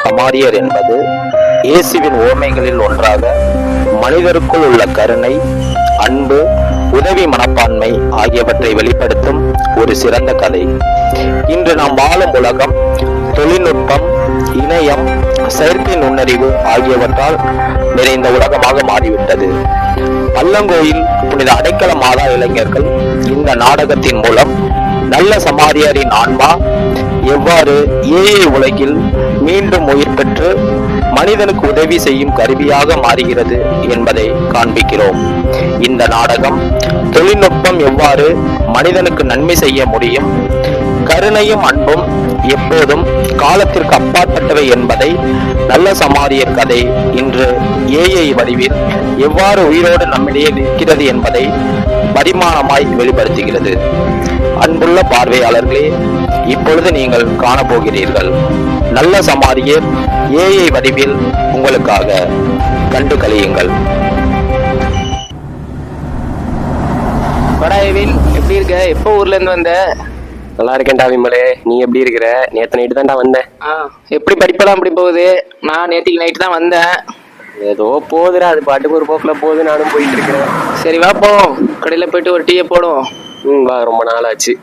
சமாரியர் என்பது இயேசுவின் ஓமைகளில் ஒன்றாக மனிதருக்குள் உள்ள கருணை, அன்பு, உதவி மனப்பான்மை ஆகியவற்றை வெளிப்படுத்தும் ஒரு சிறந்த கதை. இன்று நாம் வாழும் உலகம் தொழில்நுட்பம், இணையம், செயற்கை நுண்ணறிவு ஆகியவற்றால் நிறைந்த உலகமாக மாறிவிட்டது. பல்லங்கோயில் புனித அடைக்கல மாதா இளைஞர்கள் இந்த நாடகத்தின் மூலம் நல்ல சமாரியரின் ஆன்மா எவ்வாறு ஏஐ உலகில் மீண்டும் உயிர் பெற்று மனிதனுக்கு உதவி செய்யும் கருவியாக மாறுகிறது என்பதை காண்பிக்கிறோம். இந்த நாடகம் தொழில்நுட்பம் எவ்வாறு மனிதனுக்கு நன்மை செய்ய முடியும், கருணையும் அன்பும் எப்போதும் காலத்திற்கு அப்பாற்பட்டவை என்பதை நல்ல சமாரியர் கதை இன்று ஏஐ வடிவில் எவ்வாறு உயிரோடு நம்மிடையே நிற்கிறது என்பதை பரிமாணமாய் வெளிப்படுத்துகிறது. அன்புள்ள பார்வையாளர்களே, இப்பொழுது நீங்கள் காணப்போகிறீர்கள் நல்ல சமாரியர் ஏஐ வடிவில் உங்களுக்காக. கண்டு கழியுங்கள். எப்படி இருக்க? எப்போ ஊர்ல இருந்து வந்த? நல்லா இருக்கேன்டா விமலே, நீ எப்படி இருக்கிற? நேத்து நைட்டு தான்டா வந்தேன். எப்படி படிப்பெல்லாம் அப்படி போகுது? நான் நேற்றுக்கு நைட்டு தான் வந்தேன். ஏதோ போகுதுடா, அது பாட்டுக்கு ஒரு போக்குல போகுது, நானும் போயிட்டு இருக்கிறேன். சரி வா போவோம், கடையில போயிட்டு ஒரு டீயை போடுவோம். வா, ரொம்ப நாள் ஆச்சு.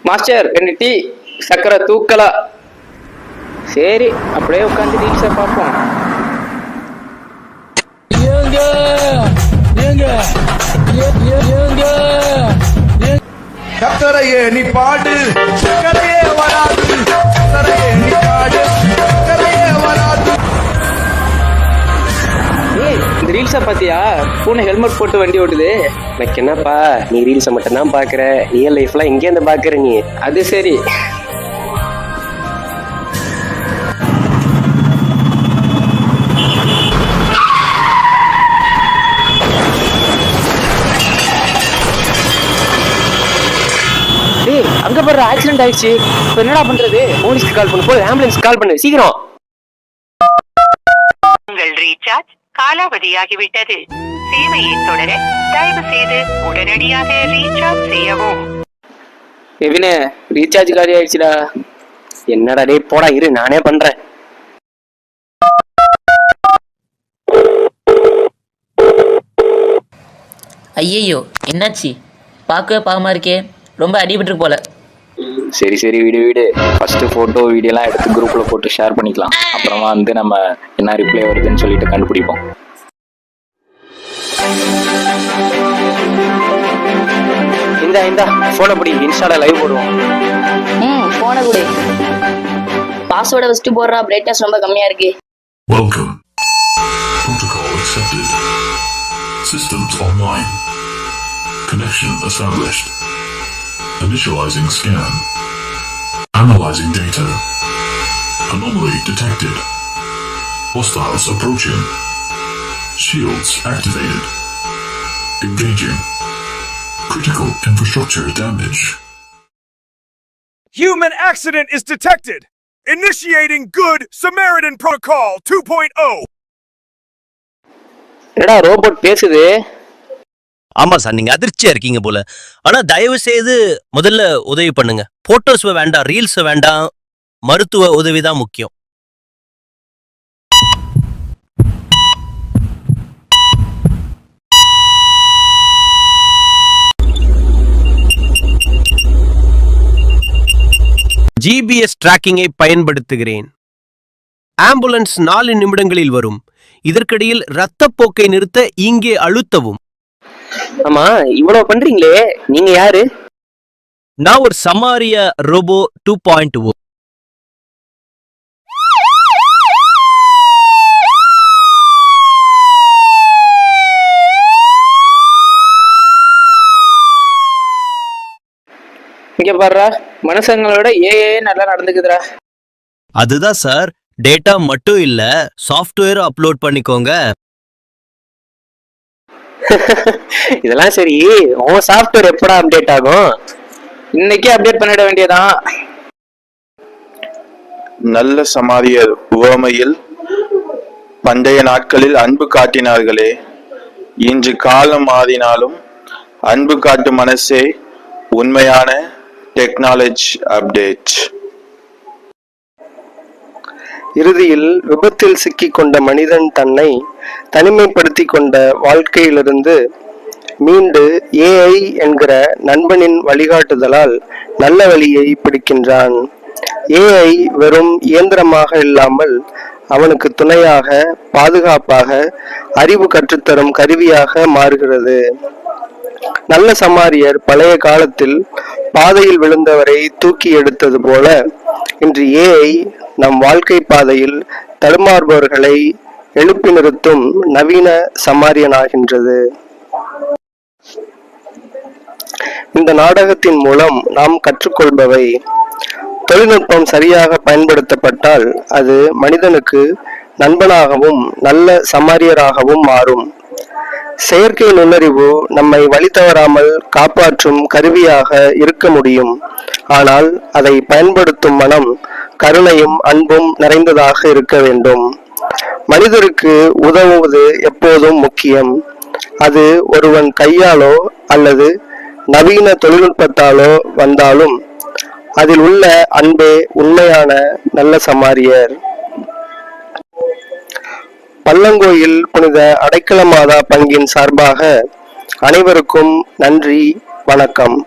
மாஸ்டர் 2 டீ, சக்கரை தூக்கலா. சரி, அப்படியே உட்காந்து ரீல்ஸை பார்ப்போம். சக்கரையே நீ பாடு, சக்கரையே வராது, சக்கரையே நீ பாடு, சக்கரையே வராது. இந்த ரீல்ஸை பாத்தியா? பூனை ஹெல்மெட் போட்டு வண்டி ஓட்டுது. எனக்கு என்னப்பா, நீ ரீல்ஸை மட்டும் தான் பாக்குற, ரியல் லைஃப்லாம் எங்கே இருந்து பாக்குற நீ? அது சரி. அங்க பாரு, ஆக்சிடென்ட் ஆயிடுச்சு. இப்ப என்னடா பண்றது? போலீஸ்க்கு கால் பண்ணு, போய் ஆம்புலன்ஸ் கால் பண்ணு சீக்கிரம். உங்கள் ரீசார்ஜ் காலாவதியாகிவிட்டது. சேவையை தொடர தயவு செய்து உடனடியாக ரீசார்ஜ் செய்யவும். எவினே, ரீசார்ஜ் காலி ஆயிடுச்சுடா. என்னடா டே, போடா இரு, நானே பண்றேன். ஐயையோ, என்னாச்சு? பார்க்கவே பாவமா இருக்கே, ரொம்ப அடிபட்டு போல. சரி சரி, வீடு ஃபர்ஸ்ட் போட்டோ வீடியோலாம் எடுத்து குரூப்ல போட்டு ஷேர் பண்ணிக்கலாம். அப்புறமா வந்து நம்ம என்ன ரிப்ளை வருதுன்னு சொல்லிட்டு கண்டுபிடிப்போம். இந்த போனை படி, இன்ஸ்டால லைவ் போடுவோம். போன கூட பாஸ்வேர்டை ஃபர்ஸ்ட் போடுறா, பிரைட்னஸ் ரொம்ப கம்மியா இருக்கு. Welcome. Protocol accepted. Systems online. Connection established. Initializing scan. Analyzing data. Anomaly detected. Hostiles approaching. Shields activated. Engaging. Critical infrastructure damage. Human accident is detected. Initiating Good Samaritan Protocol 2.0. என்னடா robot பேசுது? ஆமா sir, நீங்க அதிர்ச்சியா இருக்கீங்க போல. ஆனா தயவு செய்து முதல்ல உதவி பண்ணுங்க. போட்டோஸ் வேண்டாம், ரீல்ஸ் வேண்டாம், மருத்துவ உதவிதான் முக்கியம். ஜிபிஎஸ் டிராக்கிங்கை பயன்படுத்துகிறேன். ஆம்புலன்ஸ் 4 நிமிடங்களில் வரும். இதற்கிடையில் இரத்தப்போக்கை நிறுத்த இங்கே அழுத்தவும். ஆமா, இவ்வளவு பண்றீங்களே, நீங்க யாரு? நான் ஒரு சமாரிய ரோபோ 2.0. இங்க பாருடா, மனுஷங்களோட ஏஏ நல்லா நடந்துக்குதுடா. அதுதான் சார், டேட்டா மட்டும் இல்ல, சாஃப்ட்வேர் அப்லோட் பண்ணிக்கோங்க. இதெல்லாம் சரி, உன் சாஃப்ட்வேர் எப்படா அப்டேட் ஆகும்? இன்னைக்கே அப்டேட் பண்ணிட வேண்டியதான். நல்ல சமாரியர் உவமையில் பண்டைய நாட்களில் அன்பு காட்டினார்களே, இன்று காலம் மாறினாலும் அன்பு காட்டும் மனசே உண்மையான டெக்னாலஜி அப்டேட். இறுதியில் விபத்தில் சிக்கிக் கொண்ட மனிதன் தன்னை தனிமைப்படுத்தி கொண்ட வாழ்க்கையிலிருந்து மீண்டு ஏஐ என்கிற நண்பனின் வழிகாட்டுதலால் நல்ல வழியை பிடிக்கின்றான். ஏஐ வெறும் இயந்திரமாக இல்லாமல் அவனுக்கு துணையாக, பாதுகாப்பாக, அறிவு கற்றுத்தரும் கருவியாக மாறுகிறது. நல்ல சமாரியர் பழைய காலத்தில் பாதையில் விழுந்தவரை தூக்கி எடுத்தது போல இன்று ஏஐ நம் வாழ்க்கை பாதையில் தடுமாறுபவர்களை எழுப்பி நிறுத்தும் நவீன சமாரியனாகின்றது. இந்த நாடகத்தின் மூலம் நாம் கற்றுக்கொள்பவை: தொழில்நுட்பம் சரியாக பயன்படுத்தப்பட்டால் அது மனிதனுக்கு நண்பனாகவும் நல்ல சமாரியராகவும் மாறும். செயற்கை நுண்ணறிவு நம்மை வழி தவறாமல் காப்பாற்றும் கருவியாக இருக்க முடியும். ஆனால் அதை பயன்படுத்தும் மனம் கருணையும் அன்பும் நிறைந்ததாக இருக்க வேண்டும். மனிதருக்கு உதவுவது எப்போதும் முக்கியம். அது ஒருவன் கையாலோ அல்லது நவீன தொழில்நுட்பத்தாலோ வந்தாலும் அதில் உள்ள அன்பே உண்மையான நல்ல சமாரியர். பல்லங்கோயில் புனித அடைக்கல மாதா பங்கின் சார்பாக அனைவருக்கும் நன்றி, வணக்கம்.